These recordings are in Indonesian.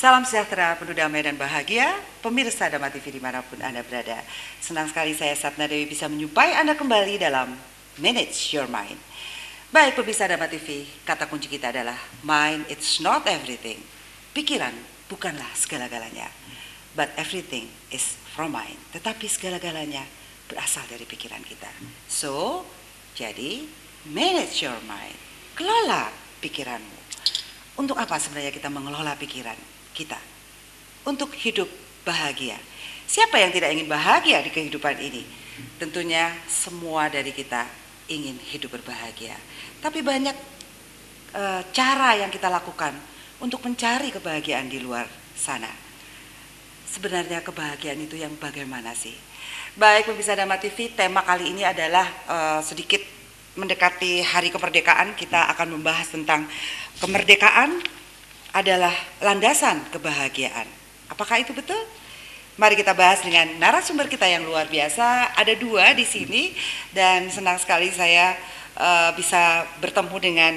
Salam sejahtera, penuh damai dan bahagia, pemirsa Dhamma TV dimanapun Anda berada. Senang sekali saya Satna Dewi bisa menyupai Anda kembali dalam Manage Your Mind. Baik pemirsa Dhamma TV, kata kunci kita adalah mind it's not everything. Pikiran bukanlah segala-galanya, but everything is from mind. Tetapi segala-galanya berasal dari pikiran kita. So, jadi manage your mind, kelola pikiranmu. Untuk apa sebenarnya kita mengelola pikiran kita? Untuk hidup bahagia. Siapa yang tidak ingin bahagia di kehidupan ini? Tentunya semua dari kita ingin hidup berbahagia. Tapi banyak cara yang kita lakukan untuk mencari kebahagiaan di luar sana. Sebenarnya kebahagiaan itu yang bagaimana sih? Baik pemirsa Dhamma TV, tema kali ini adalah sedikit mendekati hari kemerdekaan. Kita akan membahas tentang kemerdekaan adalah landasan kebahagiaan. Apakah itu betul? Mari kita bahas dengan narasumber kita yang luar biasa. Ada dua di sini dan senang sekali saya bisa bertemu dengan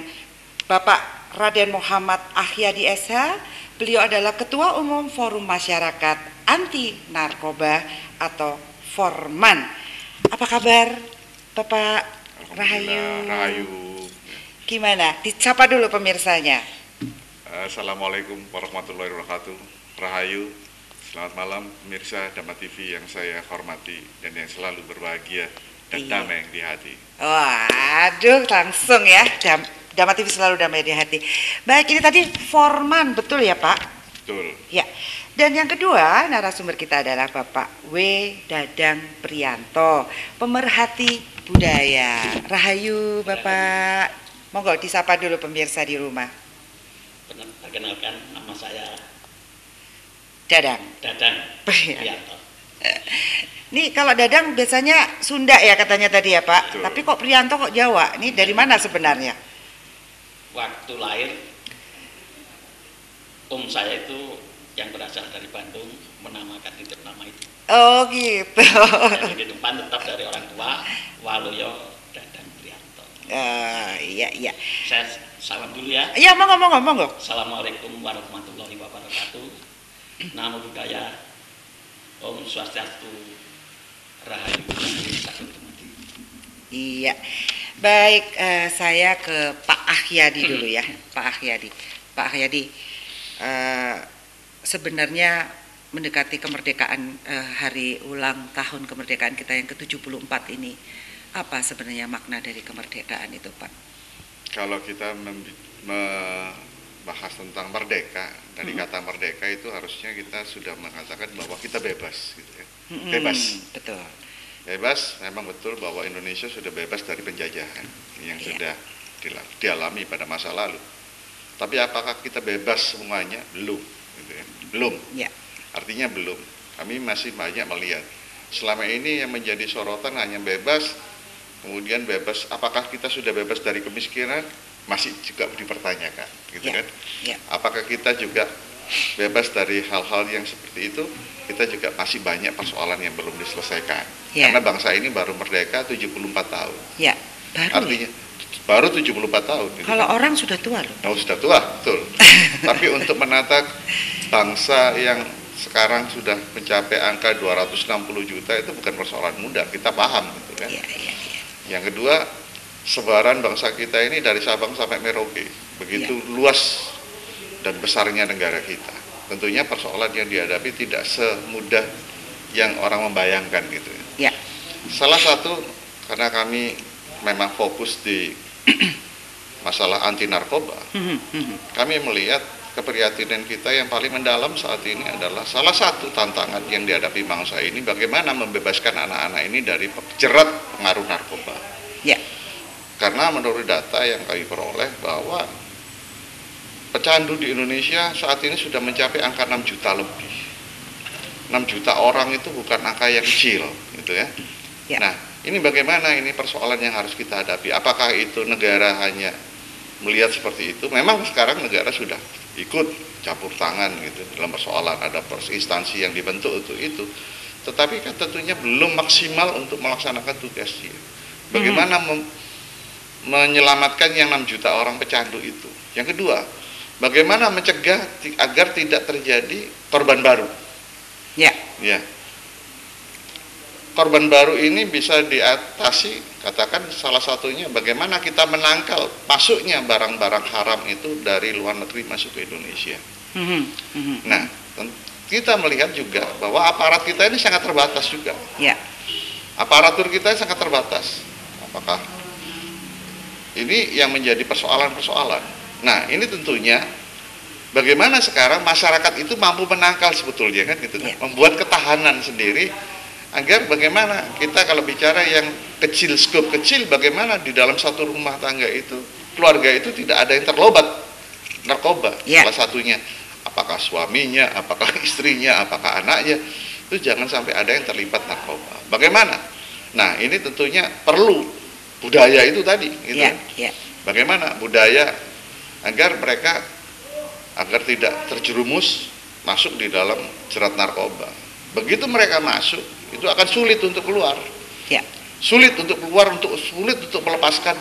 Bapak Raden Muhammad Akhyadi SH. Beliau adalah Ketua Umum Forum Masyarakat Anti Narkoba atau Forman. Apa kabar Bapak Rahayu? Rahayu. Gimana? Disapa dulu pemirsanya. Assalamualaikum warahmatullahi wabarakatuh. Rahayu. Selamat malam pemirsa Dhamma TV yang saya hormati dan yang selalu berbahagia dan damai di hati. Waduh, langsung ya. Dhamma TV selalu damai di hati. Baik, ini tadi Forman, betul ya Pak? Betul. Ya. Dan yang kedua, narasumber kita adalah Bapak W. Dadang Prianto, pemerhati budaya. Rahayu Bapak. Monggo disapa dulu pemirsa di rumah. Perkenalkan, nama saya Dadang Prianto. Nih kalau Dadang biasanya Sunda ya katanya tadi ya Pak. Betul. Tapi kok Prianto kok Jawa? Ini dari mana sebenarnya? Waktu lahir, saya itu yang berasal dari Bandung menamakan hidup nama itu. Oh gitu. Dan kehidupan tetap dari orang tua, Waluyo Dadang Prianto. Iya. Saya salam dulu ya. Iya, monggo. Assalamualaikum warahmatullahi wabarakatuh. Namo Buddhaya, Om Swastiastu, Rahayu. Iya. Baik, saya ke Pak Akhyadi dulu ya. Pak Akhyadi, sebenarnya mendekati kemerdekaan, hari ulang tahun kemerdekaan kita yang ke-74 ini, apa sebenarnya makna dari kemerdekaan itu Pak? Kalau kita membahas tentang merdeka, dari kata merdeka itu harusnya kita sudah mengatakan bahwa kita bebas gitu ya. Bebas. Betul. Bebas, memang betul bahwa Indonesia sudah bebas dari penjajahan yang sudah dialami pada masa lalu. Tapi apakah kita bebas semuanya? Belum. Gitu ya. Belum. Ya. Artinya belum. Kami masih banyak melihat. Selama ini yang menjadi sorotan hanya bebas, kemudian bebas. Apakah kita sudah bebas dari kemiskinan? Masih juga dipertanyakan, gitu kan? Ya. Apakah kita juga bebas dari hal-hal yang seperti itu? Kita juga masih banyak persoalan yang belum diselesaikan. Ya. Karena bangsa ini baru merdeka 74 tahun. Ya, baru. Artinya baru 74 tahun. Gitu. Kalau orang sudah tua loh. Oh, sudah tua, betul. Tapi untuk menata bangsa yang sekarang sudah mencapai angka 260 juta itu bukan persoalan mudah, kita paham gitu kan. Iya. Yang kedua, sebaran bangsa kita ini dari Sabang sampai Merauke, begitu luas dan besarnya negara kita. Tentunya persoalan yang dihadapi tidak semudah yang orang membayangkan gitu. Ya. Salah satu, karena kami memang fokus di masalah anti narkoba, kami melihat keprihatinan kita yang paling mendalam saat ini adalah salah satu tantangan yang dihadapi bangsa ini, bagaimana membebaskan anak-anak ini dari jerat pengaruh narkoba. Ya. Karena menurut data yang kami peroleh bahwa pecandu di Indonesia saat ini sudah mencapai angka 6 juta lebih. 6 juta orang itu bukan angka yang kecil gitu ya. Nah, ini bagaimana ini persoalan yang harus kita hadapi? Apakah itu negara hanya melihat seperti itu? Memang sekarang negara sudah ikut campur tangan gitu dalam persoalan, ada instansi yang dibentuk untuk itu. Tetapi kan tentunya belum maksimal untuk melaksanakan tugasnya. Bagaimana menyelamatkan yang 6 juta orang pecandu itu? Yang kedua, bagaimana mencegah agar tidak terjadi korban baru. Ya. Ya. Korban baru ini bisa diatasi, katakan salah satunya bagaimana kita menangkal masuknya barang-barang haram itu dari luar negeri masuk ke Indonesia. Nah, kita melihat juga bahwa aparat kita ini sangat terbatas juga. Ya. Aparatur kita sangat terbatas. Apakah ini yang menjadi persoalan-persoalan? Nah, ini tentunya bagaimana sekarang masyarakat itu mampu menangkal sebetulnya kan gitu kan, membuat ketahanan sendiri agar bagaimana kita kalau bicara yang kecil, skop kecil, bagaimana di dalam satu rumah tangga itu, keluarga itu tidak ada yang terlibat narkoba. Salah satunya apakah suaminya, apakah istrinya, apakah anaknya, itu jangan sampai ada yang terlibat narkoba. Bagaimana? Nah, ini tentunya perlu budaya itu tadi gitu. Bagaimana budaya agar mereka agar tidak terjerumus masuk di dalam jerat narkoba. Begitu mereka masuk, itu akan sulit untuk keluar. Sulit untuk keluar, sulit untuk melepaskan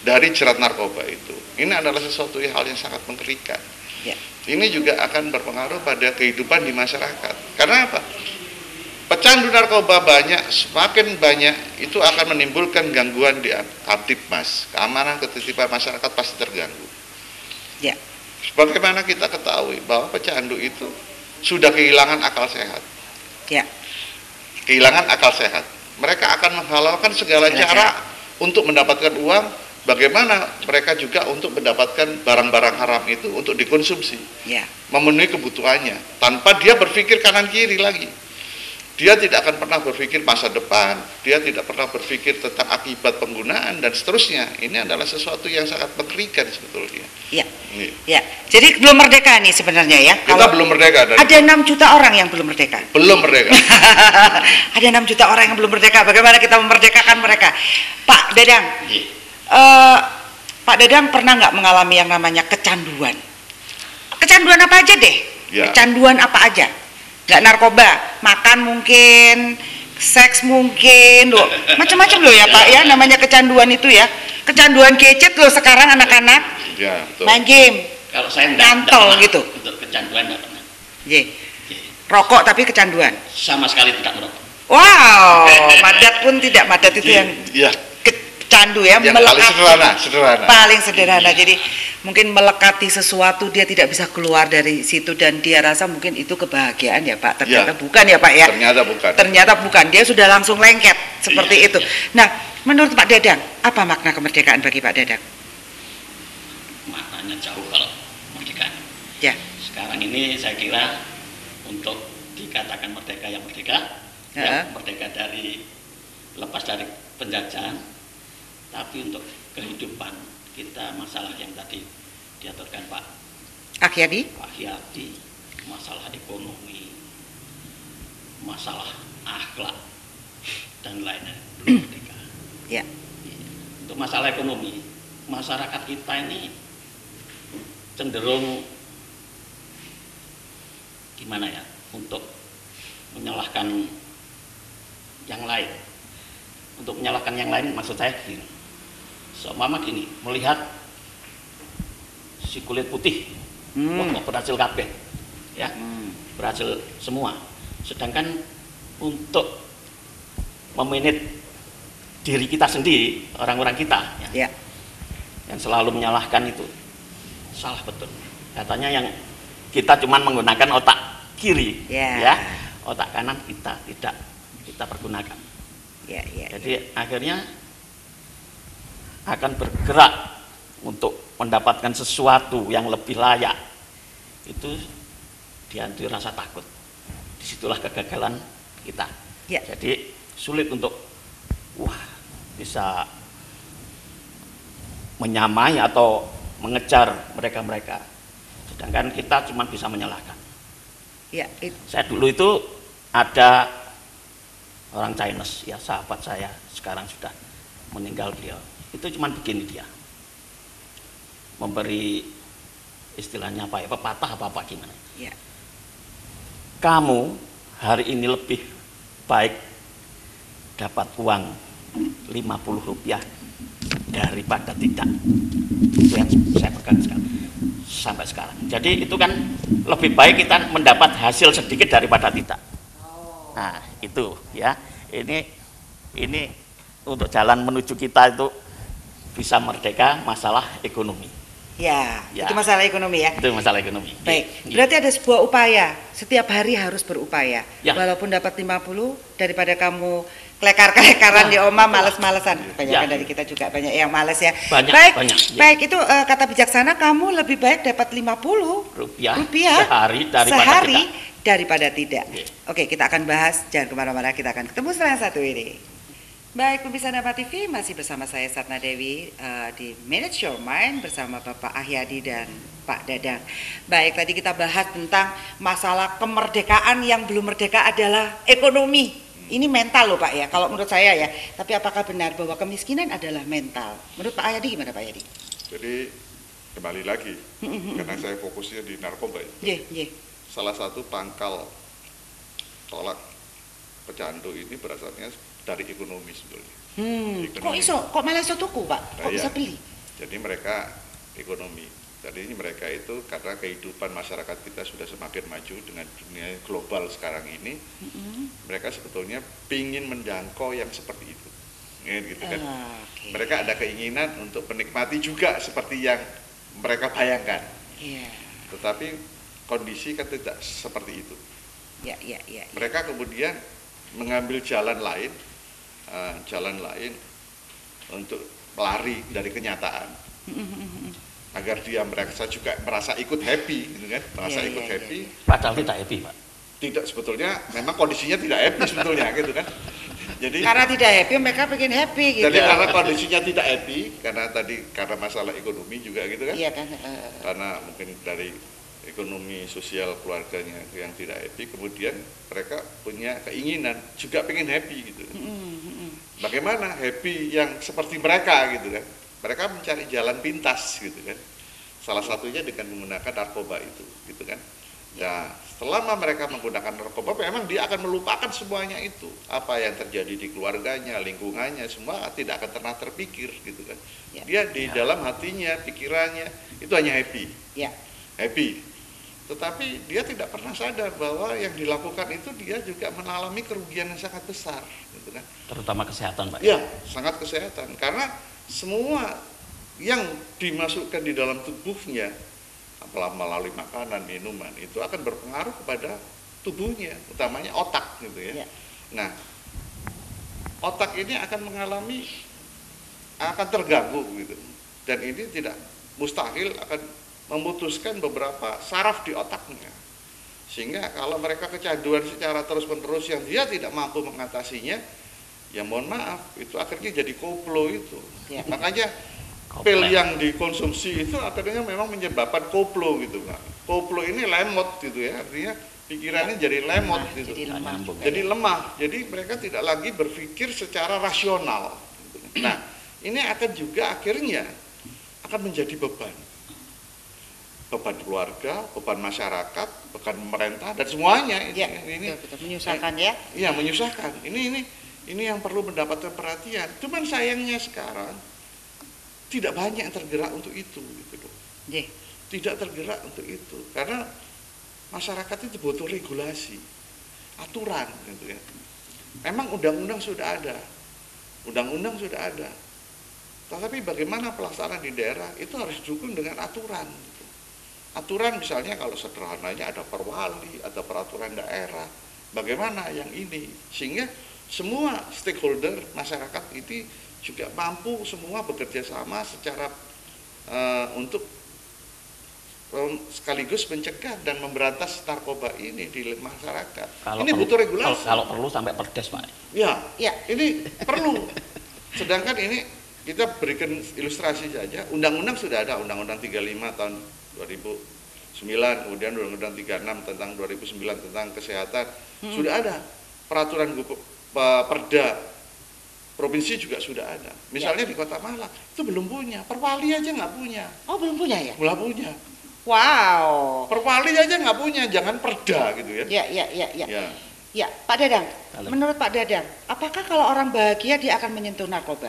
dari jerat narkoba itu. Ini adalah sesuatu hal yang sangat mengerikan. Ini juga akan berpengaruh pada kehidupan di masyarakat. Karena apa? Pecandu narkoba banyak, semakin banyak, itu akan menimbulkan gangguan di Kamtibmas. Keamanan ketertiban masyarakat pasti terganggu. Sebagaimana kita ketahui bahwa pecandu itu sudah kehilangan akal sehat. Kehilangan akal sehat. Mereka akan menghalalkan segala cara untuk mendapatkan uang. Bagaimana mereka juga untuk mendapatkan barang-barang haram itu untuk dikonsumsi, memenuhi kebutuhannya, tanpa dia berpikir kanan kiri lagi. Dia tidak akan pernah berpikir masa depan, dia tidak pernah berpikir tentang akibat penggunaan dan seterusnya. Ini adalah sesuatu yang sangat mengerikan sebetulnya. Jadi belum merdeka nih sebenarnya ya. Kita belum merdeka. Ada 6 juta orang yang belum merdeka. Belum merdeka. Ada 6 juta orang yang belum merdeka. Bagaimana kita memerdekakan mereka? Pak Dadang, Pak Dadang pernah nggak mengalami yang namanya kecanduan? Kecanduan apa aja deh? Kecanduan apa aja? Nggak narkoba, makan mungkin, seks mungkin, loh, macam-macam loh ya Pak ya, namanya kecanduan itu ya. Kecanduan gadget loh sekarang anak-anak, main game, kalau saya nyantol gitu. Untuk kecanduan nggak pernah. Rokok tapi kecanduan. Sama sekali tidak merokok. Wow, madat pun tidak, madat itu yang candu ya, yang paling sederhana. Paling sederhana. Jadi mungkin melekati sesuatu dia tidak bisa keluar dari situ dan dia rasa mungkin itu kebahagiaan ya Pak. Ternyata bukan ya Pak ya. Ternyata bukan. Dia sudah langsung lengket seperti itu. Nah, menurut Pak Dadang, apa makna kemerdekaan bagi Pak Dadang? Maknanya jauh kalau kemerdekaan. Sekarang ini saya kira untuk dikatakan merdeka yang merdeka, merdeka dari lepas dari penjajahan. Tapi untuk kehidupan kita, masalah yang tadi diaturkan Pak Akyadi, masalah ekonomi, masalah akhlak dan lainnya belum merdeka. Untuk masalah ekonomi, masyarakat kita ini cenderung gimana ya, untuk menyalahkan yang lain. Untuk menyalahkan yang lain maksud saya gini. Seumpama gini, melihat si kulit putih, kok berhasil kabeh, ya, berhasil semua. Sedangkan untuk memanage diri kita sendiri, orang-orang kita, yang selalu menyalahkan itu salah betul. Katanya yang kita cuma menggunakan otak kiri, ya, otak kanan kita tidak kita pergunakan. Jadi akhirnya akan bergerak untuk mendapatkan sesuatu yang lebih layak, itu dihantui rasa takut. Disitulah kegagalan kita. Jadi sulit untuk bisa menyamai atau mengejar mereka-mereka. Sedangkan kita cuma bisa menyalahkan. Saya dulu itu ada orang Chinese, ya, sahabat saya, sekarang sudah meninggal beliau. Itu cuma begini dia, memberi istilahnya apa ya, pepatah apa gimana. Kamu hari ini lebih baik dapat uang 50 rupiah daripada tidak. Itu yang saya pegang sekarang. sampai sekarang. Jadi itu kan lebih baik kita mendapat hasil sedikit daripada tidak. Nah itu ya, ini untuk jalan menuju kita itu bisa merdeka masalah ekonomi. Ya, Ya. itu masalah ekonomi ya. Itu masalah ekonomi. Baik, Ya. berarti ada sebuah upaya, setiap hari harus berupaya. Ya. Walaupun dapat 50 daripada kamu kelekar-kelekaran di oma males-malesan. Banyak Ya. dari kita juga banyak yang males ya. Banyak, baik, banyak, ya. baik itu kata bijaksana, kamu lebih baik dapat 50 rupiah rupiah sehari daripada tidak. Ya. Oke, kita akan bahas, jangan kemana-mana, kita akan ketemu setelah yang satu ini. Baik, pemirsa Napa TV, masih bersama saya Satna Dewi di Manage Your Mind bersama Bapak Ahyadi dan Pak Dadang. Baik, tadi kita bahas tentang masalah kemerdekaan, yang belum merdeka adalah ekonomi. Ini mental loh Pak ya, kalau menurut saya ya. Tapi apakah benar bahwa kemiskinan adalah mental? Menurut Pak Ahyadi gimana Pak Ahyadi? Jadi kembali lagi, karena saya fokusnya di narkoba itu. Salah satu pangkal tolak pecandu ini berasalnya dari ekonomi sebetulnya. Kok malah iso tuku Pak? Kok bisa beli? Jadi mereka ekonomi. Jadi ini mereka itu karena kehidupan masyarakat kita sudah semakin maju dengan dunia global sekarang ini, mereka sebetulnya pingin menjangkau yang seperti itu. Gitu kan. Okay. Mereka ada keinginan untuk menikmati juga seperti yang mereka bayangkan. Tetapi kondisi kan tidak seperti itu. Mereka kemudian mengambil jalan lain untuk lari dari kenyataan, agar dia merasa juga merasa ikut happy, gitu kan? Happy. Padahal tidak happy, Pak. Tidak, sebetulnya memang kondisinya tidak happy sebetulnya, gitu kan? Jadi karena tidak happy, mereka pengen happy gitu. Jadi karena kondisinya tidak happy, karena masalah ekonomi juga, gitu kan? Iya kan. Karena mungkin dari ekonomi sosial keluarganya yang tidak happy, kemudian mereka punya keinginan juga pengen happy gitu. Bagaimana happy yang seperti mereka gitu kan? Mereka mencari jalan pintas gitu kan. Salah satunya dengan menggunakan narkoba itu, gitu kan. Ya, selama mereka menggunakan narkoba, memang dia akan melupakan semuanya itu. Apa yang terjadi di keluarganya, lingkungannya, semua tidak akan pernah terpikir gitu kan. Dia di dalam hatinya, pikirannya itu hanya happy. Happy. Tetapi dia tidak pernah sadar bahwa yang dilakukan itu dia juga mengalami kerugian yang sangat besar, gitu kan? Terutama kesehatan, Pak. Ya, sangat kesehatan. Karena semua yang dimasukkan di dalam tubuhnya, apalagi melalui makanan, minuman, itu akan berpengaruh kepada tubuhnya, utamanya otak, gitu ya. Nah, otak ini akan terganggu, gitu. Dan ini tidak mustahil akan memutuskan beberapa saraf di otaknya, sehingga kalau mereka kecanduan secara terus-menerus yang dia tidak mampu mengatasinya, ya mohon maaf, itu akhirnya jadi koplo itu. Makanya pil yang dikonsumsi itu akhirnya memang menyebabkan koplo gitu, Pak. Koplo ini lemot gitu ya, artinya pikirannya jadi lemot gitu, jadi lemah, jadi mereka tidak lagi berpikir secara rasional. Nah, ini akan juga akhirnya akan menjadi beban keluarga, beban masyarakat, beban pemerintah dan semuanya. Ini betul, menyusahkan ya? Iya, menyusahkan. Ini yang perlu mendapatkan perhatian. Cuman sayangnya sekarang tidak banyak yang tergerak untuk itu, gitu loh. Tidak tergerak untuk itu, karena masyarakat itu butuh regulasi, aturan, gitu ya. Memang undang-undang sudah ada, tetapi bagaimana pelaksanaan di daerah itu harus didukung dengan aturan. Gitu. Aturan misalnya kalau sederhananya ada perwali, ada peraturan daerah, bagaimana yang ini, sehingga semua stakeholder masyarakat itu juga mampu semua bekerja sama secara untuk sekaligus mencegah dan memberantas narkoba ini di masyarakat. Ini butuh regulasi. Kalau perlu sampai perdes, Pak. Ya, ini perlu. Sedangkan ini kita berikan ilustrasi saja. Undang-undang sudah ada, Undang-Undang 35 tahun 2009, kemudian Undang-Undang 36 tentang 2009 tentang kesehatan, sudah ada. Peraturan Perda provinsi juga sudah ada. Misalnya di Kota Malang itu belum punya, perwali aja nggak punya. Oh, belum punya ya? Belum punya. Wow. Perwali aja nggak punya, jangan perda gitu ya. Ya, Pak Dadang. Menurut Pak Dadang, apakah kalau orang bahagia dia akan menyentuh narkoba?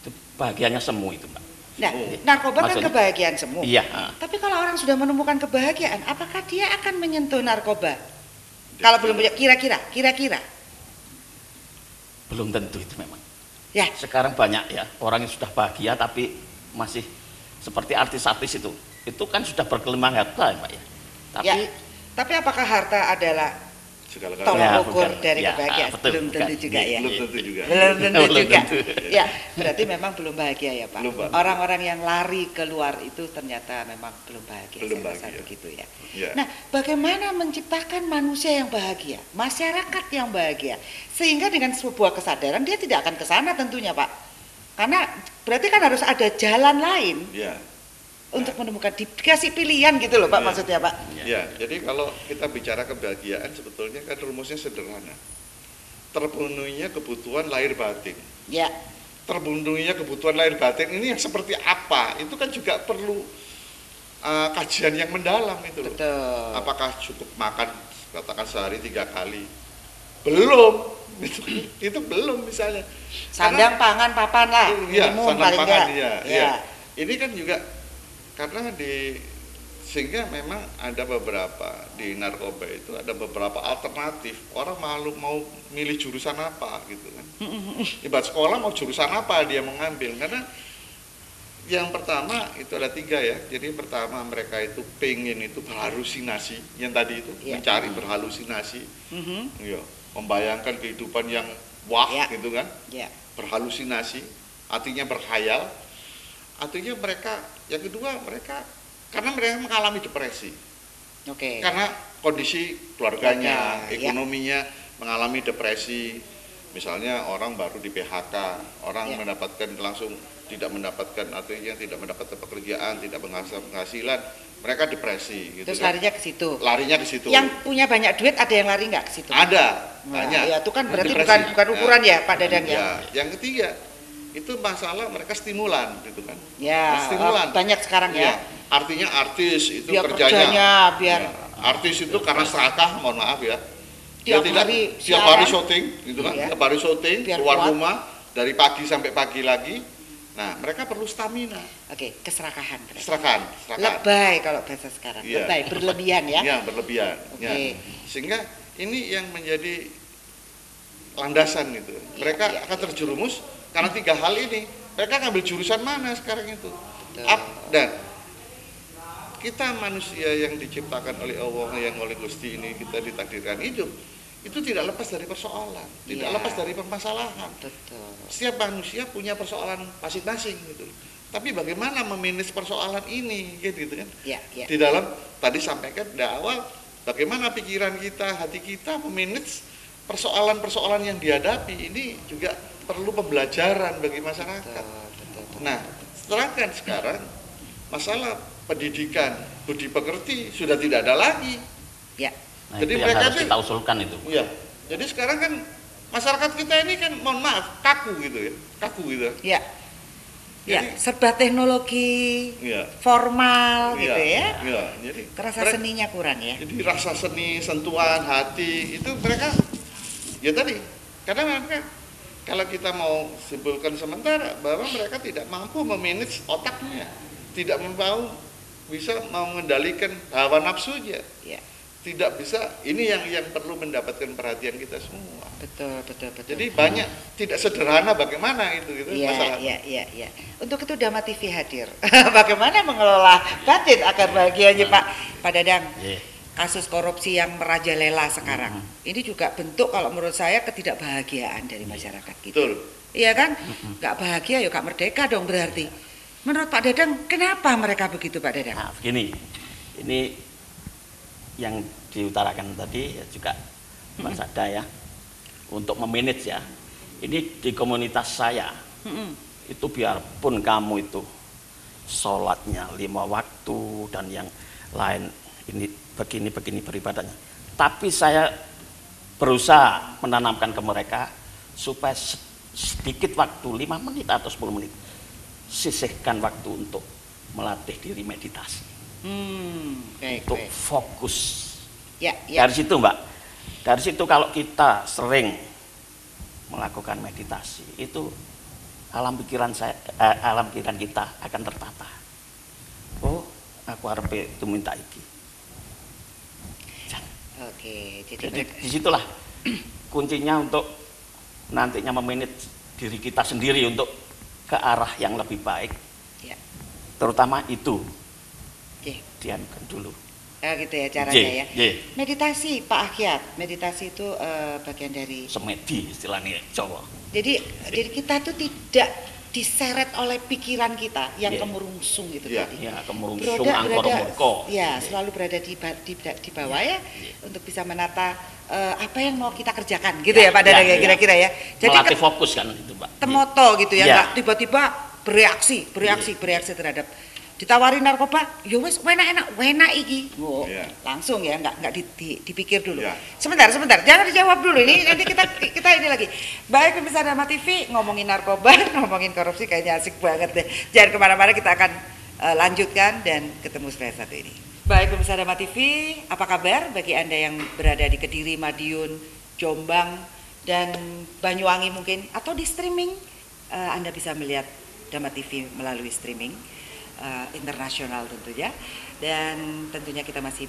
Itu bahagianya semu itu, Pak. Nah, narkoba kan Maksudnya? kebahagiaan semu. Iya. Tapi kalau orang sudah menemukan kebahagiaan, apakah dia akan menyentuh narkoba? Kalau belum punya, kira-kira. Belum tentu itu memang. Ya, Sekarang banyak ya orang yang sudah bahagia tapi masih seperti artis-artis itu. Itu kan sudah bergelimang harta ya Pak ya. Tapi ya. Tapi apakah harta adalah segala-galanya. tolak Ya, ukur bukan. dari Ya, kebahagiaan? betul, Belum bukan. tentu juga ya. Belum tentu juga. Belum tentu Belum juga. tentu. Ya, berarti memang belum bahagia ya Pak. Belum, Pak. Orang-orang yang lari keluar itu ternyata memang belum bahagia. Belum Saya rasa bahagia. begitu ya. Ya. Nah, bagaimana menciptakan manusia yang bahagia, masyarakat yang bahagia, sehingga dengan sebuah kesadaran dia tidak akan ke sana tentunya Pak. Karena berarti kan harus ada jalan lain Ya. untuk menemukan, dikasih pilihan gitu loh Pak, Ya. maksudnya Pak. Ya, jadi kalau kita bicara kebahagiaan sebetulnya kan rumusnya sederhana. Terpenuhinya kebutuhan lahir batin. Ya, Terpenuhinya kebutuhan lahir batin ini yang seperti apa? Itu kan juga perlu kajian yang mendalam itu loh. betul. Apakah cukup makan katakan sehari 3 kali? Belum. Itu belum misalnya. Sandang, pangan, papan lah, Iya, minimum sandang paling pangan, enggak. iya, Ya. iya. Ini kan juga karena sehingga memang ada beberapa di narkoba itu ada beberapa alternatif. Orang malu mau milih jurusan apa gitu kan. Ibarat sekolah mau jurusan apa dia mengambil, karena yang pertama itu ada 3 ya. Jadi pertama mereka itu pengen itu berhalusinasi, yang tadi itu Iya. mencari berhalusinasi, Mhm. ya, membayangkan kehidupan yang wah Iya. gitu kan, Ya. berhalusinasi, artinya berkhayal. Artinya mereka, yang kedua mereka karena mereka mengalami depresi, Oke. karena kondisi keluarganya, Keluarga, ya. ekonominya mengalami depresi. Misalnya orang baru di PHK, orang Ya. mendapatkan langsung tidak mendapatkan, artinya tidak mendapatkan pekerjaan, tidak menghasilkan penghasilan, mereka depresi gitu Terus kan. larinya ke situ. Larinya ke situ. Yang punya banyak duit ada yang lari nggak ke situ? Ada, Nah, banyak. ya, itu kan berarti Depresi. bukan ukuran ya Pak Dadang ya. Ya. Yang ketiga itu masalah mereka stimulan gitu kan. Ya, Stimulan. banyak sekarang ya. Iya, artinya artis itu Biar kerjanya, kerjanya, biar ya, artis itu karena serakah, mohon maaf ya, dia Tiap tidak hari tiap hari siaran. syuting gitu kan, Iya. tiap hari syuting, Biar keluar kuat. rumah dari pagi sampai pagi lagi. Nah, mereka perlu stamina, Oke, keserakahan. berarti. serakan. Lebay kalau bahasa sekarang. Iya. Lebay, berlebihan ya. Ya, berlebihan. Oke. Ya. Sehingga ini yang menjadi landasan gitu. Mereka iya, akan iya. terjerumus karena 3 hal ini. Mereka ngambil jurusan mana sekarang itu? Betul. Dan kita manusia yang diciptakan oleh Allah, yang oleh Gusti ini kita ditakdirkan hidup, itu tidak lepas dari persoalan, tidak Iya. lepas dari permasalahan. Betul. Setiap manusia punya persoalan masing-masing gitu. Tapi bagaimana memanage persoalan ini gitu kan? Ya, ya. Di dalam tadi sampaikan di awal, bagaimana pikiran kita, hati kita memanage persoalan-persoalan yang dihadapi ini juga perlu pembelajaran bagi masyarakat. Betul. Nah, sedangkan sekarang masalah pendidikan budi pekerti sudah tidak ada lagi. Ya. Nah, Jadi itu yang mereka harus itu- kita usulkan itu. Iya. Jadi sekarang kan masyarakat kita ini kan mohon maaf kaku gitu ya, kaku gitu. Ya. Ya, Jadi- serba teknologi, Iya. formal Iya, gitu ya. Iya. Jadi Rasa mereka- seninya kurang ya. Jadi rasa seni, sentuhan hati itu mereka ya tadi karena mereka kalau kita mau simpulkan sementara bahwa mereka tidak mampu memanage otaknya, tidak mau bisa mengendalikan hawa nafsunya, Ya. tidak bisa. Ini yang perlu mendapatkan perhatian kita semua. Betul. Jadi banyak tidak sederhana bagaimana itu masalah. Iya. Untuk itu Dama TV hadir. Bagaimana mengelola batin agar bahagianya Pak Dadang? Iya. Kasus korupsi yang merajalela sekarang. Ini juga bentuk kalau menurut saya ketidakbahagiaan dari masyarakat kita. Betul. Iya kan? Nggak bahagia ya nggak merdeka dong berarti. Menurut Pak Dadang, kenapa mereka begitu Pak Dadang? Nah, begini, ini yang diutarakan tadi ya juga Mas Sada ya, untuk memanage ya. Ini di komunitas saya, itu biarpun kamu itu sholatnya 5 waktu dan yang lain ini begini beribadahnya, tapi saya berusaha menanamkan ke mereka supaya sedikit waktu 5 menit atau 10 menit sisihkan waktu untuk melatih diri meditasi, untuk Baik. fokus. Ya. Dari situ Mbak, dari situ kalau kita sering melakukan meditasi itu alam pikiran kita akan tertata. Oh, aku harap itu minta iki. Oke, Jadi disitulah kuncinya untuk nantinya memanage diri kita sendiri untuk ke arah yang lebih baik. Ya. Terutama itu Oke. dianukan dulu. Gitu ya caranya ya. Meditasi, Meditasi Pak Akyat. Meditasi itu bagian dari semedi istilahnya Jawa. Jadi kita tuh tidak diseret oleh pikiran kita yang kemurungsung itu Iya. tadi. Ya, kemurungsung angkara murka. Ya, selalu berada di bawah ya, untuk bisa menata apa yang mau kita kerjakan gitu ya Pak Dadang ya kira-kira ya. Jadi melatih fokus kan itu Pak. temoto gitu ya, Ya. nggak tiba-tiba bereaksi terhadap ditawari narkoba, ya wes enak iki. Oh, Iya. langsung ya, nggak dipikir dulu. Iya. Sebentar, jangan dijawab dulu ini nanti kita ini lagi. Baik pemirsa Dharma TV, ngomongin narkoba, ngomongin korupsi kayaknya asik banget deh. Jangan kemana-mana, kita akan lanjutkan dan ketemu setelah satu ini. Baik pemirsa Dharma TV, apa kabar bagi Anda yang berada di Kediri, Madiun, Jombang, dan Banyuwangi mungkin, atau di streaming, Anda bisa melihat Dharma TV melalui streaming internasional tentunya, dan tentunya kita masih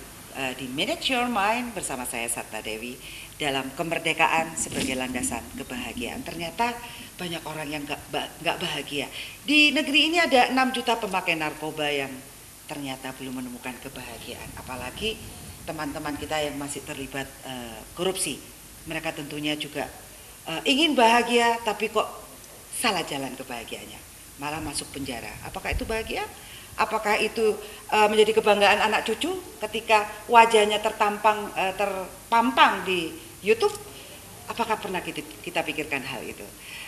di Manage Your Mind bersama saya Satna Dewi dalam kemerdekaan sebagai landasan kebahagiaan. Ternyata banyak orang yang nggak bahagia. Di negeri ini ada 6 juta pemakai narkoba yang ternyata belum menemukan kebahagiaan. Apalagi teman-teman kita yang masih terlibat korupsi. Mereka tentunya juga ingin bahagia, tapi kok salah jalan kebahagiaannya, malah masuk penjara. Apakah itu bahagia? Apakah itu menjadi kebanggaan anak cucu ketika wajahnya terpampang di YouTube? Apakah pernah kita pikirkan hal itu?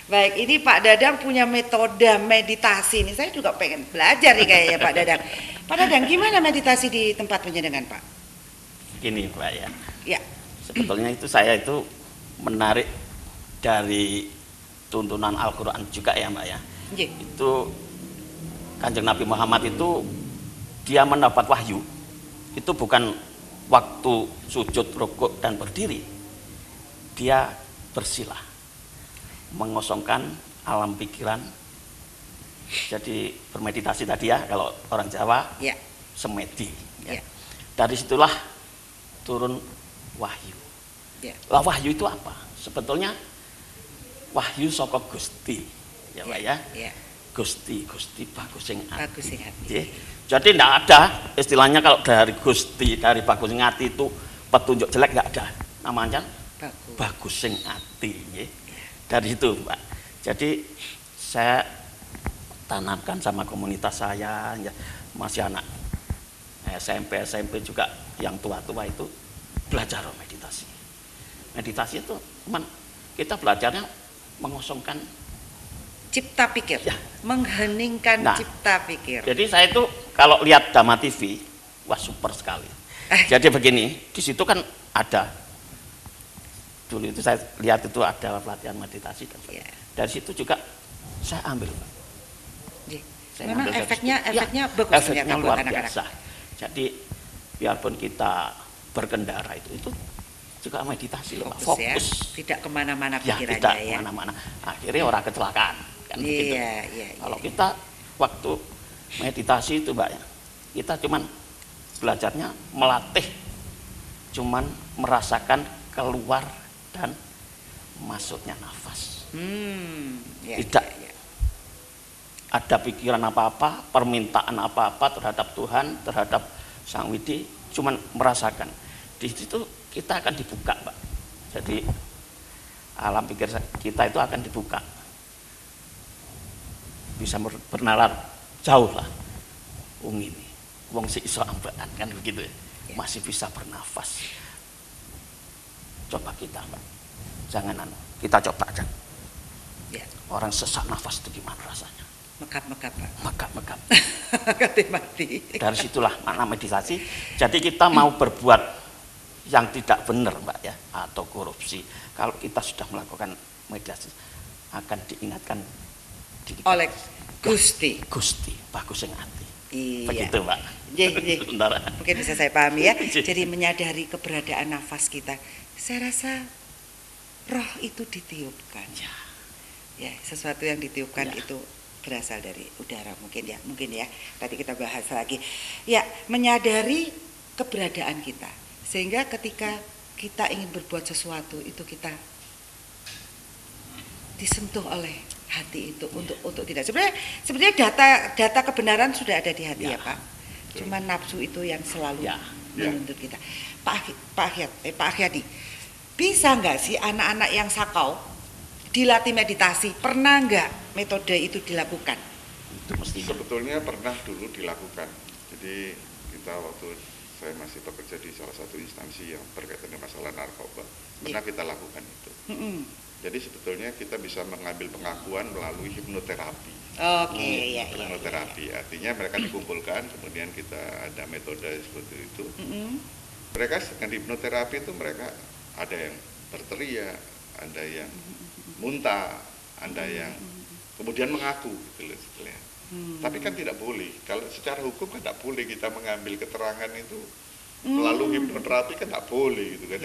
Baik, ini Pak Dadang punya metode meditasi. Ini saya juga pengen belajar nih kayaknya Pak Dadang. Pak Dadang, gimana meditasi di tempat penyedengan Pak? Gini Pak ya. Ya. Sebetulnya itu saya itu menarik dari tuntunan Al-Quran juga ya Mbak ya. Itu Kanjeng Nabi Muhammad itu dia mendapat wahyu itu bukan waktu sujud, rukuk dan berdiri. Dia bersilah, mengosongkan alam pikiran. Jadi bermeditasi tadi ya, kalau orang Jawa semedi ya. Dari situlah turun wahyu. Lah wahyu itu apa? Sebetulnya wahyu saka Gusti ya Pak ya. Gusti bagus sing ati. Jadi tidak ada istilahnya kalau dari Gusti, dari bagus sing ati itu petunjuk jelek nggak ada. Namanya bagus sing ati. Dari situ Pak. Jadi saya tanamkan sama komunitas saya, ya, masih anak SMP juga yang tua-tua itu belajar meditasi. Meditasi itu cuman kita belajarnya mengosongkan cipta pikir, mengheningkan cipta pikir. Jadi saya itu kalau lihat Dharma TV, wah super sekali. Jadi begini, di situ kan ada, dulu itu saya lihat itu ada pelatihan meditasi. Dari situ juga saya ambil. Memang efeknya bagus. Efeknya luar biasa. Jadi biarpun kita berkendara itu juga meditasi, fokus. Ya. Tidak kemana-mana pikirannya tidak kemana-mana. Akhirnya orang kecelakaan. Kan begitu. Kalau kita waktu meditasi itu Mbak, kita cuman belajarnya melatih, cuman merasakan keluar dan masuknya nafas. Tidak ada pikiran apa-apa, permintaan apa-apa terhadap Tuhan, terhadap Sang Widi, cuman merasakan. Di situ kita akan dibuka Mbak. Jadi alam pikir kita itu akan dibuka. Bisa bernalar jauh lah. Ini wong si iso ambekan kan begitu ya. Masih bisa bernafas. Coba kita Mbak. Jangan kita coba aja. Orang sesak nafas itu gimana rasanya? Mekap-mekap Pak. Mekap-mekap. Mati. Dari situlah makna meditasi. Jadi kita mau berbuat yang tidak benar Mbak ya, atau korupsi. Kalau kita sudah melakukan meditasi akan diingatkan oleh Gusti. Gusti, bagus yang hati. Begitu Mbak. Mungkin bisa saya pahami ya. Jadi menyadari keberadaan nafas kita. Saya rasa roh itu ditiupkan. Ya, sesuatu yang ditiupkan Ya. itu berasal dari udara mungkin ya. Tadi kita bahas lagi. Ya, menyadari keberadaan kita. Sehingga ketika kita ingin berbuat sesuatu itu kita disentuh oleh hati itu untuk tidak. Sebenarnya data kebenaran sudah ada di hati ya, Pak. Cuma nafsu itu yang selalu menuntut kita. Pak Akhyadi, bisa nggak sih anak-anak yang sakau dilatih meditasi, pernah nggak metode itu dilakukan? Sebetulnya pernah dulu dilakukan. Jadi kita waktu saya masih bekerja di salah satu instansi yang berkaitan dengan masalah narkoba, pernah kita lakukan itu. Jadi sebetulnya kita bisa mengambil pengakuan melalui hipnoterapi. Oke, hipnoterapi artinya mereka dikumpulkan, kemudian kita ada metode seperti itu. Mereka dengan hipnoterapi itu mereka ada yang berteriak, ada yang muntah, ada yang kemudian mengaku gitu loh sebetulnya. Tapi kan tidak boleh, kalau secara hukum kan tidak boleh kita mengambil keterangan itu melalui hipnoterapi kan tidak boleh gitu kan.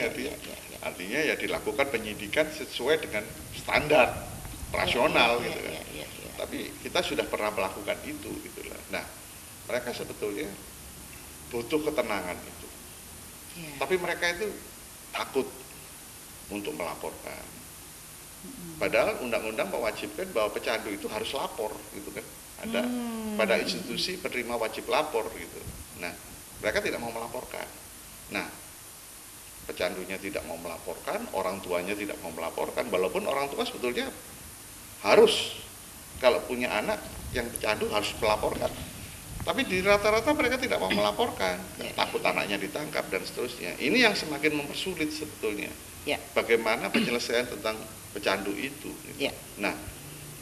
Artinya ya dilakukan penyidikan sesuai dengan standar rasional gitu kan. Tapi kita sudah pernah melakukan itu gitulah. Nah, mereka sebetulnya butuh ketenangan itu. Tapi mereka itu takut untuk melaporkan. Padahal undang-undang mewajibkan bahwa pecandu itu harus lapor gitu kan. Ada pada institusi penerima wajib lapor gitu. Nah, mereka tidak mau melaporkan. Nah, pecandunya tidak mau melaporkan, orang tuanya tidak mau melaporkan, walaupun orang tua sebetulnya harus kalau punya anak yang pecandu harus melaporkan. Tapi di rata-rata mereka tidak mau melaporkan, takut anaknya ditangkap dan seterusnya. Ini yang semakin mempersulit sebetulnya. Bagaimana penyelesaian tentang pecandu itu. Nah,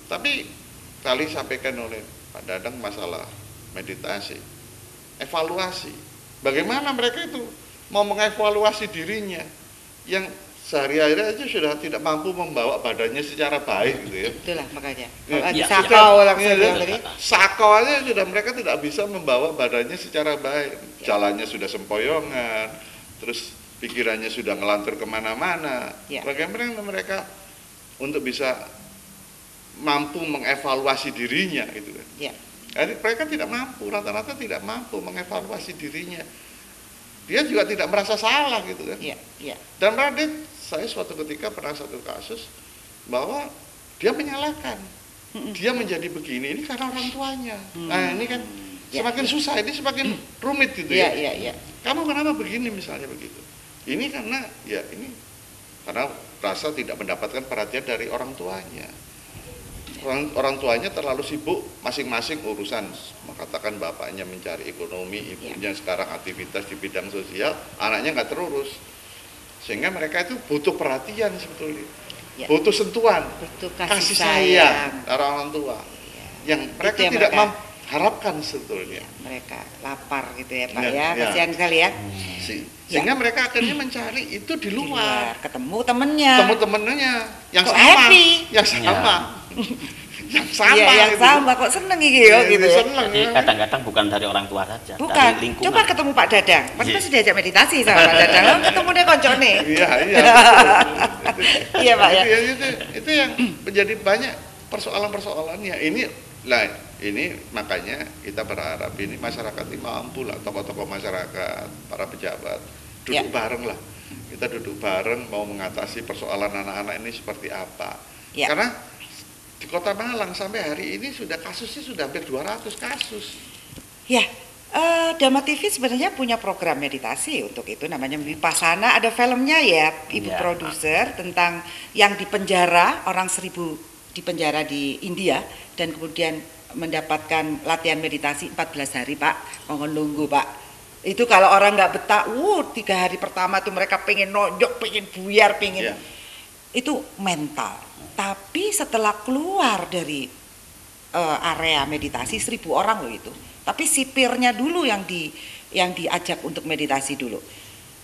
tapi kali sampaikan oleh Pak Dadang masalah meditasi, evaluasi. Bagaimana mereka itu mau mengevaluasi dirinya yang sehari-hari aja sudah tidak mampu membawa badannya secara baik gitu ya. Itulah makanya. Sakau aja sudah mereka tidak bisa membawa badannya secara baik. Jalannya sudah sempoyongan, terus pikirannya sudah ngelantur kemana-mana. Bagaimana mereka untuk bisa mampu mengevaluasi dirinya gitu kan? Jadi mereka tidak mampu, rata-rata tidak mampu mengevaluasi dirinya. Dia juga tidak merasa salah gitu kan? Dan saya suatu ketika pernah satu kasus bahwa dia menyalahkan, dia menjadi begini ini karena orang tuanya. Nah ini kan semakin susah, ini semakin rumit gitu ya. Kamu kenapa begini misalnya begitu? Ini karena karena rasa tidak mendapatkan perhatian dari orang tuanya. Orang tuanya terlalu sibuk masing-masing urusan, mengatakan bapaknya mencari ekonomi, ibunya sekarang aktivitas di bidang sosial, anaknya nggak terurus, sehingga mereka itu butuh perhatian sebetulnya, butuh sentuhan, butuh kasih sayang dari orang tua, yang mereka tidak mengharapkan sebetulnya. Mereka lapar gitu ya Pak kasihan sekali ya. Sehingga mereka akhirnya mencari itu di luar, ketemu temennya yang kok sama, happy? yang sama. Yang sama, yang gitu. sama kok seneng gitu ya. Jadi kadang-kadang bukan dari orang tua saja, bukan. dari lingkungan. Coba ketemu Pak Dadang, pasti masih diajak meditasi sama Pak Dadang. Ketemu deh koncone. Iya Pak ya. Itu yang menjadi banyak persoalan-persoalannya. Ini makanya kita berharap ini masyarakat ini mampu lah, tokoh-tokoh masyarakat, para pejabat duduk bareng lah. Kita duduk bareng mau mengatasi persoalan anak-anak ini seperti apa. Karena di Kota Malang sampai hari ini kasusnya sudah hampir 200 kasus. Dama TV sebenarnya punya program meditasi untuk itu, namanya Vipassana. Ada filmnya ya, Ibu produser, tentang yang di penjara, orang 1000 di penjara di India dan kemudian mendapatkan latihan meditasi 14 hari Pak. Mohon nunggu Pak. Itu kalau orang nggak betah, 3 hari pertama tuh mereka pengen nonjok, pengen buyar, pengen itu mental. Tapi setelah keluar dari area meditasi 1000 orang loh itu. Tapi sipirnya dulu yang diajak untuk meditasi dulu.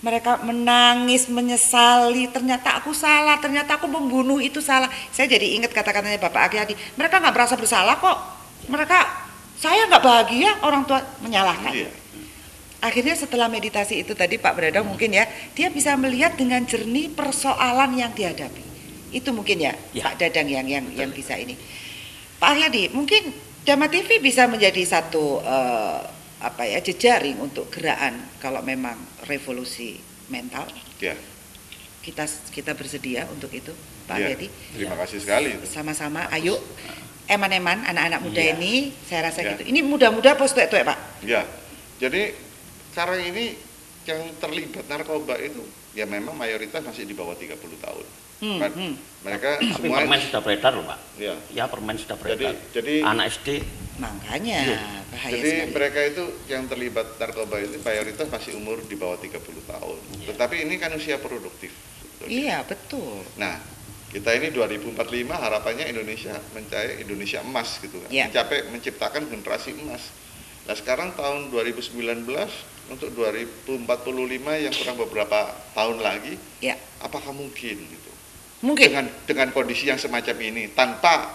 Mereka menangis, menyesali, ternyata aku salah, ternyata aku membunuh itu salah. Saya jadi ingat kata-katanya Bapak Akhyadi, mereka nggak merasa bersalah kok. Saya nggak bahagia, orang tua menyalahkan. Akhirnya setelah meditasi itu tadi Pak Bradang mungkin ya, dia bisa melihat dengan jernih persoalan yang dihadapi. Itu mungkin ya, Ya. Pak Dadang yang bisa ini. Pak Aryadi, mungkin Dhamma TV bisa menjadi satu jejaring untuk gerakan kalau memang revolusi mental. Ya. Kita bersedia untuk itu, Pak Ya. Aryadi. Terima kasih sekali. Sama-sama, ayo eman-eman anak-anak muda Iya. ini, saya rasa Ya. gitu. Ini muda-muda apa tuwek-tuwek, Pak? Ya, jadi sekarang ini yang terlibat narkoba itu ya memang mayoritas masih di bawah 30 tahun. Kan mereka Tapi semua permen sudah beredar loh Pak. ya. Ya permen sudah beredar. Jadi Anak SD Makanya Iya. bahaya jadi sekali. mereka itu yang terlibat narkoba itu mayoritas masih umur di bawah 30 tahun. Iya. Tetapi ini kan usia produktif. Iya, betul. Nah, kita ini 2045 harapannya Indonesia mencapai Indonesia emas gitu kan. Ya. Menciptakan generasi emas. Nah, sekarang tahun 2019 untuk 2045 yang kurang beberapa tahun lagi, Ya, apakah mungkin gitu? mungkin. Dengan kondisi yang semacam ini tanpa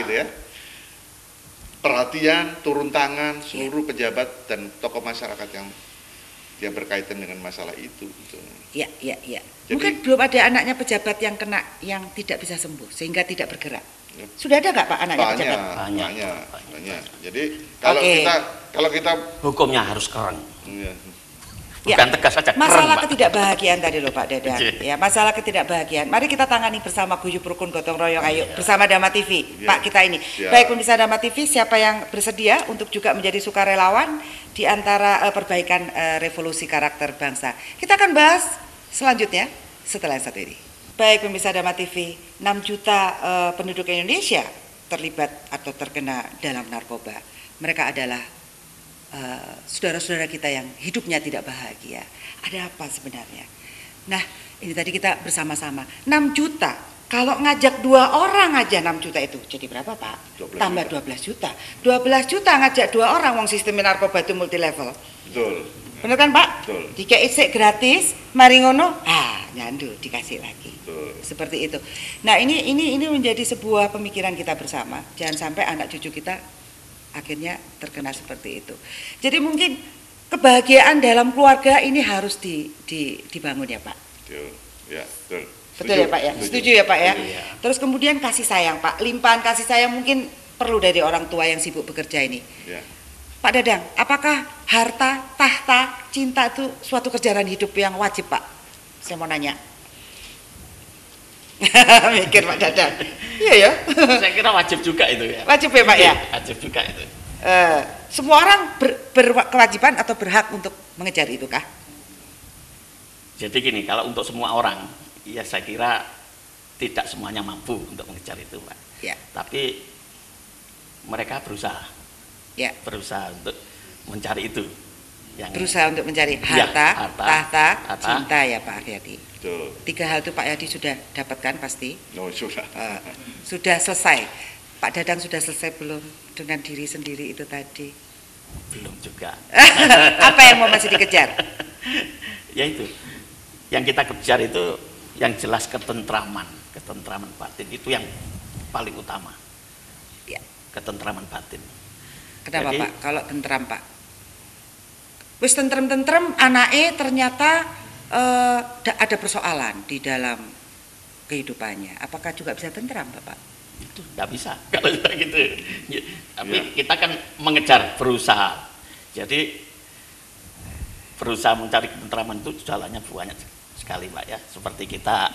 gitu ya. Perhatian, turun tangan seluruh pejabat dan tokoh masyarakat yang berkaitan dengan masalah itu gitu. Ya. Jadi- Mungkin belum ada anaknya pejabat yang kena yang tidak bisa sembuh sehingga tidak bergerak. Ya. Sudah ada nggak Pak anaknya pejabat? Banyak. Jadi kalau Oke. kita hukumnya harus keren. ya, Bukan tegas saja, keren Masalah Pak. ketidakbahagiaan tadi loh Pak Dadang. Iya. Ya, masalah ketidakbahagiaan. Mari kita tangani bersama guyub rukun gotong royong ayo bersama Dhamma TV. Iya. Pak kita ini. Iya. Baik pemirsa Dhamma TV, siapa yang bersedia untuk juga menjadi sukarelawan di antara perbaikan revolusi karakter bangsa. Kita akan bahas selanjutnya setelah yang satu ini. Baik pemirsa Dhamma TV, 6 juta penduduk Indonesia terlibat atau terkena dalam narkoba. Mereka adalah saudara-saudara kita yang hidupnya tidak bahagia. Ada apa sebenarnya? Nah, ini tadi kita bersama-sama 6 juta. Kalau ngajak 2 orang aja 6 juta itu jadi berapa Pak? 12 Tambah juta. 12 juta. 12 juta ngajak 2 orang, wong sistem narkoba itu multi level. betul. Bener kan Pak? Betul. Jika isik gratis, mari ngono, nyandu dikasih lagi. Betul. Seperti itu. Nah, ini menjadi sebuah pemikiran kita bersama. Jangan sampai anak cucu kita akhirnya terkena seperti itu. Jadi mungkin kebahagiaan dalam keluarga ini harus dibangun ya Pak. Betul. Ya, betul. Betul ya Pak ya? Setuju ya Pak ya? Setuju. Terus kemudian kasih sayang Pak. Limpahan kasih sayang mungkin perlu dari orang tua yang sibuk bekerja ini. Ya. Pak Dadang, apakah harta, tahta, cinta itu suatu kejaran hidup yang wajib Pak? Saya mau nanya. Mikir Pak Dadang. Iya ya. Saya kira wajib juga itu ya. Wajib ya Pak ya? Wajib juga itu. Semua orang berkewajiban atau berhak untuk mengejar itu kah? Jadi gini, kalau untuk semua orang, ya saya kira tidak semuanya mampu untuk mengejar itu Pak. Ya. Tapi mereka berusaha untuk mencari itu. Yang Berusaha untuk mencari Ya, harta, tahta, harta. cinta ya Pak Aryadi. Betul. 3 hal itu Pak Aryadi sudah dapatkan pasti. Oh, sudah. Sudah selesai. Pak Dadang sudah selesai belum dengan diri sendiri itu tadi? belum juga. Apa yang mau masih dikejar? Ya itu. Yang kita kejar itu yang jelas ketentraman batin itu yang paling utama. Ya. Ketentraman batin. Kenapa Jadi- Pak? Kalau tentram Pak? Wis tentrem-tentrem anake ternyata ada persoalan di dalam kehidupannya. Apakah juga bisa tentram Bapak? Itu nggak bisa kalau kayak gitu. Ya, tapi Ya. kita kan mengejar, berusaha. Jadi berusaha mencari ketentraman itu jalannya banyak sekali Pak ya. Seperti kita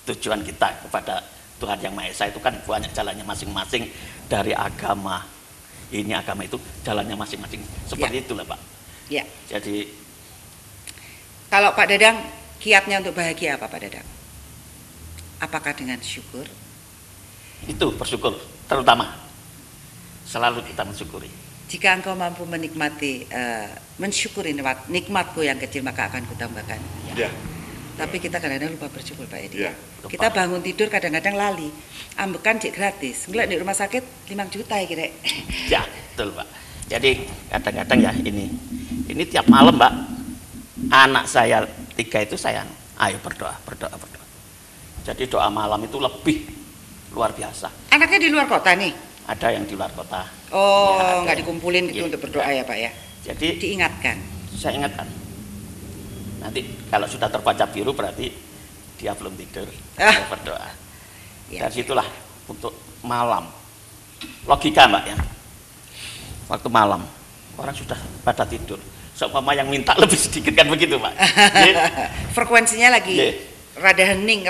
tujuan kita kepada Tuhan Yang Maha Esa itu kan banyak jalannya masing-masing, dari agama ini agama itu jalannya masing-masing. Seperti itulah Pak. Ya. Jadi Kalau Pak Dadang kiatnya untuk bahagia apa Pak Dadang? Apakah dengan syukur? itu bersyukur, terutama selalu kita mensyukuri. Jika engkau mampu menikmati, mensyukuri nikmatku yang kecil maka akan kutambahkan. Ya. Tapi kita kadang-kadang lupa bersyukur Pak Edi. Ya. Kita bangun tidur kadang-kadang lali. Ambekan cek gratis. Ngelak di rumah sakit 5 juta ya kira. Ya, betul Pak. Jadi kadang-kadang ya ini tiap malam Pak, anak saya 3 itu saya, ayo berdoa. Jadi doa malam itu lebih luar biasa. Anaknya di luar kota nih. Ada yang di luar kota. Oh, Ya, ada nggak yang- dikumpulin gitu ya, untuk berdoa ya Pak ya. Jadi Diingatkan. saya ingatkan. Nanti kalau sudah terbaca biru berarti dia belum tidur, Ah. saya berdoa. Ya. Dari situlah untuk malam. Logika Mbak ya. Waktu malam orang sudah pada tidur. Seumpama yang minta lebih sedikit kan begitu Pak. Frekuensinya lagi Ye. rada hening,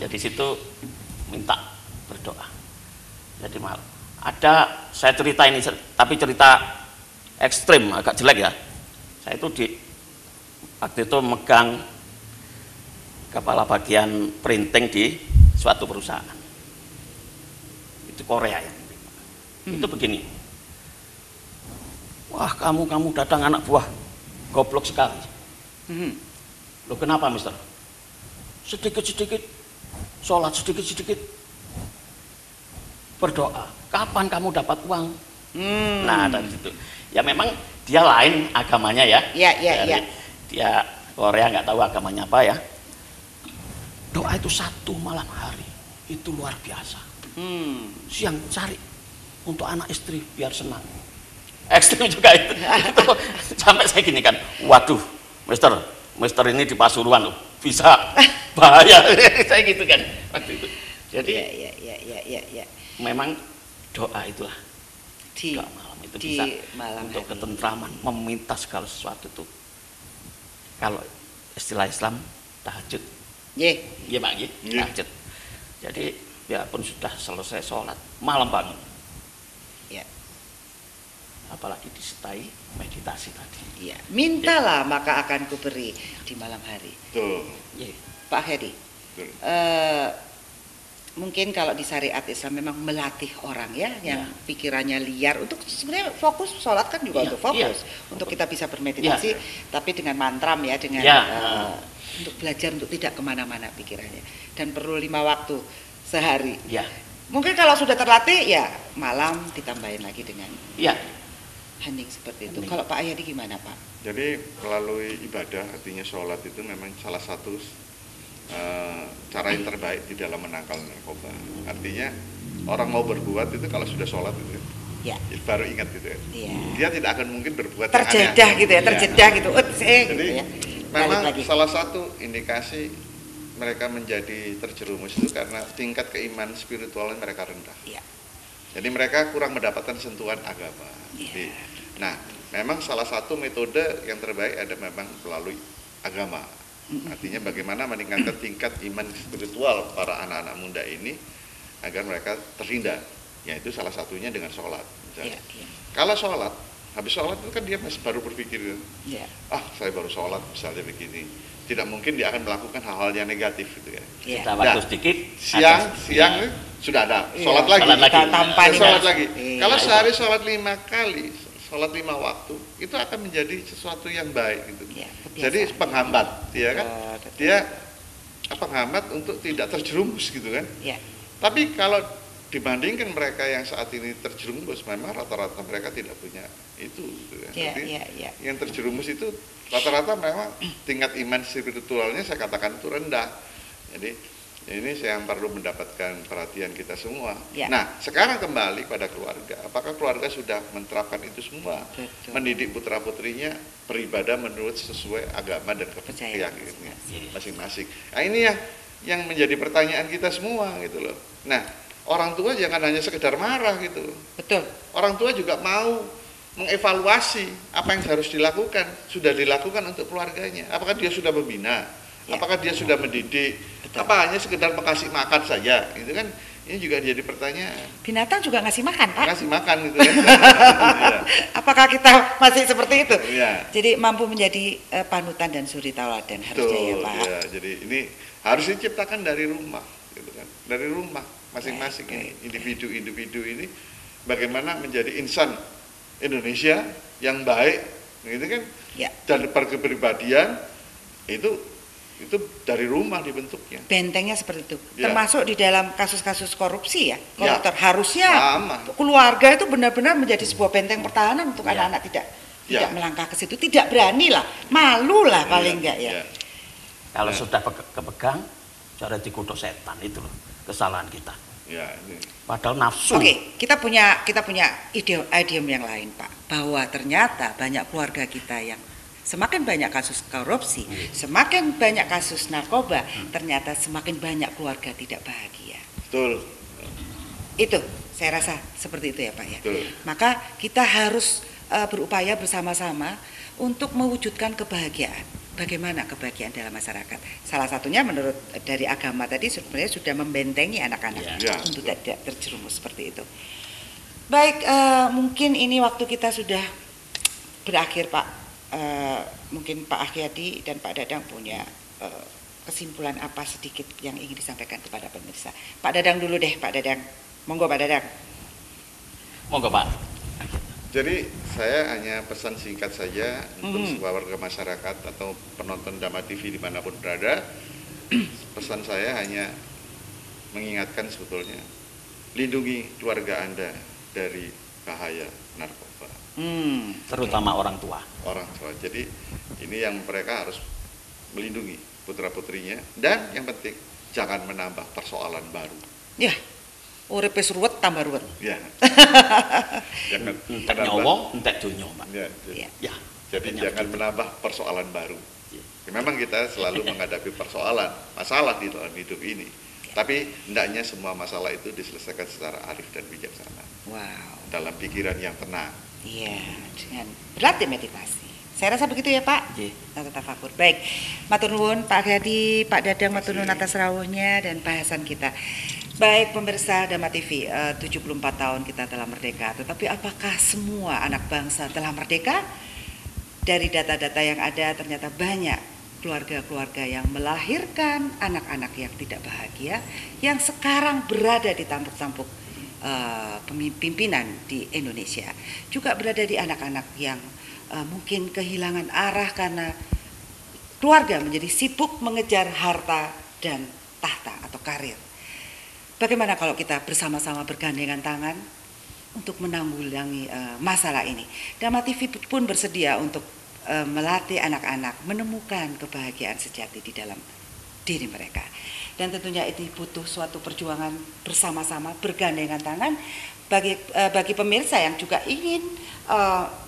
Jadi situ minta berdoa. Jadi malam. Ada saya cerita ini, tapi cerita ekstrim, agak jelek ya. Saya itu waktu itu megang kepala bagian printing di suatu perusahaan. Itu Korea ya. Itu begini. Wah, kamu datang anak buah goblok sekali. Loh kenapa mister? Sedikit-sedikit sholat, sedikit-sedikit berdoa. Kapan kamu dapat uang? Nah dari situ. Ya memang dia lain agamanya ya. Iya. Dia Korea nggak tahu agamanya apa ya. Doa itu 1 malam hari itu luar biasa. Siang cari untuk anak istri biar senang. Ekstrim juga itu. Sampai saya gini kan, waduh, Mister ini di Pasuruan loh, bisa bahaya. Saya gitu kan waktu itu. Jadi ya. memang doa itulah doa malam itu bisa malam untuk hari. ketentraman, meminta segala sesuatu itu. Kalau istilah Islam tahajud. Iya Pak, tahajud. Jadi biarpun sudah selesai sholat, malam bangun. Ya. Apalagi disertai meditasi tadi. Iya, mintalah maka akan kuberi di malam hari. Betul. Pak Hedi. Betul. Mungkin kalau di syariat Islam memang melatih orang ya yang pikirannya liar untuk sebenarnya fokus sholat kan juga untuk fokus untuk kita bisa bermeditasi tapi dengan mantram ya dengan untuk belajar untuk tidak kemana-mana pikirannya dan perlu 5 waktu sehari. Mungkin kalau sudah terlatih ya malam ditambahin lagi dengan hening seperti itu. Kalau Pak Ayadi gimana Pak? Jadi melalui ibadah artinya sholat itu memang salah satu cara yang terbaik di dalam menangkal narkoba. Artinya orang mau berbuat itu kalau sudah sholat itu baru ingat gitu ya. Dia tidak akan mungkin berbuat terjedah gitu ya, terjedah gitu. Jadi memang salah satu indikasi mereka menjadi terjerumus itu karena tingkat keimanan spiritualnya mereka rendah. Jadi mereka kurang mendapatkan sentuhan agama. Jadi, nah, memang salah satu metode yang terbaik ada memang melalui agama. Artinya bagaimana meningkatkan tingkat iman spiritual para anak-anak muda ini agar mereka terhindar. Yaitu salah satunya dengan sholat. Kalau sholat, habis sholat itu kan dia masih baru berpikir, saya baru sholat misalnya begini. Tidak mungkin dia akan melakukan hal-hal yang negatif gitu ya. Kita waktu sedikit. Siang sudah ada sholat lagi. Sholat lagi. Kalau sehari sholat 5 kali, sholat 5 waktu, itu akan menjadi sesuatu yang baik gitu. Jadi penghambat, ya kan? Dia penghambat untuk tidak terjerumus gitu kan? Tapi kalau dibandingkan mereka yang saat ini terjerumus, memang rata-rata mereka tidak punya itu. Gitu kan? Jadi yang terjerumus itu rata-rata memang tingkat iman spiritualnya saya katakan itu rendah. Jadi ini yang perlu mendapatkan perhatian kita semua. Nah, sekarang kembali pada keluarga. Apakah keluarga sudah menerapkan itu semua? Betul. Mendidik putra-putrinya beribadah menurut sesuai agama dan keyakinannya masing-masing. Nah, ini yang menjadi pertanyaan kita semua gitu loh. Nah, orang tua jangan hanya sekedar marah gitu. Betul. Orang tua juga mau mengevaluasi apa yang harus dilakukan, sudah dilakukan untuk keluarganya. Apakah dia sudah membina? Apakah dia sudah mendidik? Apa hanya sekedar mengasih makan saja? Itu kan ini juga jadi pertanyaan. Binatang juga ngasih makan, Pak. Ngasih makan gitu kan. Apakah kita masih seperti itu? Ya. Jadi mampu menjadi panutan dan suri tauladan harusnya ya, Pak. Ya, jadi ini harus diciptakan dari rumah gitu kan. Dari rumah masing-masing ini individu-individu ini bagaimana menjadi insan Indonesia yang baik gitu kan. Dan berkepribadian itu dari rumah dibentuknya. Bentengnya seperti itu. Termasuk di dalam kasus-kasus korupsi ya. Koruptor harusnya keluarga itu benar-benar menjadi sebuah benteng pertahanan untuk anak-anak tidak melangkah ke situ, tidak berani lah, malu lah paling enggak ya. Kalau sudah kepegang, cara dikutuk setan itu loh kesalahan kita. Padahal nafsu. Oke, kita punya idiom yang lain Pak, bahwa ternyata banyak keluarga kita yang Semakin banyak kasus korupsi, semakin banyak kasus narkoba, ternyata semakin banyak keluarga tidak bahagia. Betul. Itu saya rasa seperti itu ya Pak ya. Betul. Maka kita harus berupaya bersama-sama untuk mewujudkan kebahagiaan. Bagaimana kebahagiaan dalam masyarakat? Salah satunya menurut dari agama tadi sebenarnya sudah membentengi anak-anak untuk tidak terjerumus seperti itu. Baik, mungkin ini waktu kita sudah berakhir Pak. Mungkin Pak Akhyadi dan Pak Dadang punya kesimpulan apa sedikit yang ingin disampaikan kepada pemirsa. Pak Dadang dulu deh, Pak Dadang. Monggo Pak Dadang. Monggo Pak. Jadi saya hanya pesan singkat saja untuk semua warga masyarakat atau penonton Dama TV dimanapun berada. Pesan saya hanya mengingatkan sebetulnya, lindungi keluarga Anda dari bahaya narkoba. Terutama orang tua. Orang tua. Jadi ini yang mereka harus melindungi putra-putrinya, dan yang penting jangan menambah persoalan baru. Ya, uripe ruwet tambah ruwet. Ya. Jangan Entek nyawa, entek dunya, Pak. Ya. Jadi jangan menambah persoalan baru. Ya, memang kita selalu menghadapi persoalan, masalah di dalam hidup ini. Tapi hendaknya semua masalah itu diselesaikan secara arif dan bijaksana. Wow. Dalam pikiran yang tenang. Iya, dengan berlatih meditasi. Saya rasa begitu ya Pak. Tata tafakur. Baik, matur nuwun Pak Akhyadi, Pak Dadang, matur nuwun atas rawuhnya dan bahasan kita. Baik pemirsa Dama TV, 74 tahun kita telah merdeka. Tetapi apakah semua anak bangsa telah merdeka? Dari data-data yang ada ternyata banyak keluarga-keluarga yang melahirkan anak-anak yang tidak bahagia, yang sekarang berada di tampuk-tampuk pimpinan di Indonesia, juga berada di anak-anak yang mungkin kehilangan arah karena keluarga menjadi sibuk mengejar harta dan tahta atau karir. Bagaimana kalau kita bersama-sama bergandengan tangan untuk menanggulangi masalah ini? Dama TV pun bersedia untuk melatih anak-anak menemukan kebahagiaan sejati di dalam diri mereka. Dan tentunya ini butuh suatu perjuangan bersama-sama, bergandengan tangan bagi pemirsa yang juga ingin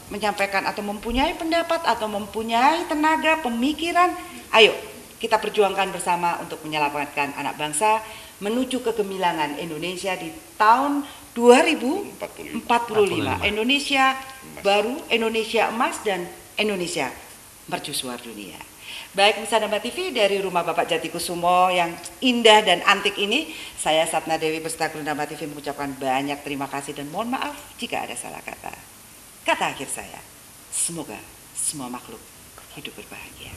menyampaikan atau mempunyai pendapat atau mempunyai tenaga pemikiran. Ayo kita perjuangkan bersama untuk menyelamatkan anak bangsa menuju kegemilangan Indonesia di tahun 2045. Indonesia baru, Indonesia emas, dan Indonesia mercusuar dunia. Baik pemirsa Dama TV, dari rumah Bapak Jatikusumo yang indah dan antik ini, saya Satna Dewi beserta kru Dama TV mengucapkan banyak terima kasih dan mohon maaf jika ada salah kata. Kata akhir saya, semoga semua makhluk hidup berbahagia.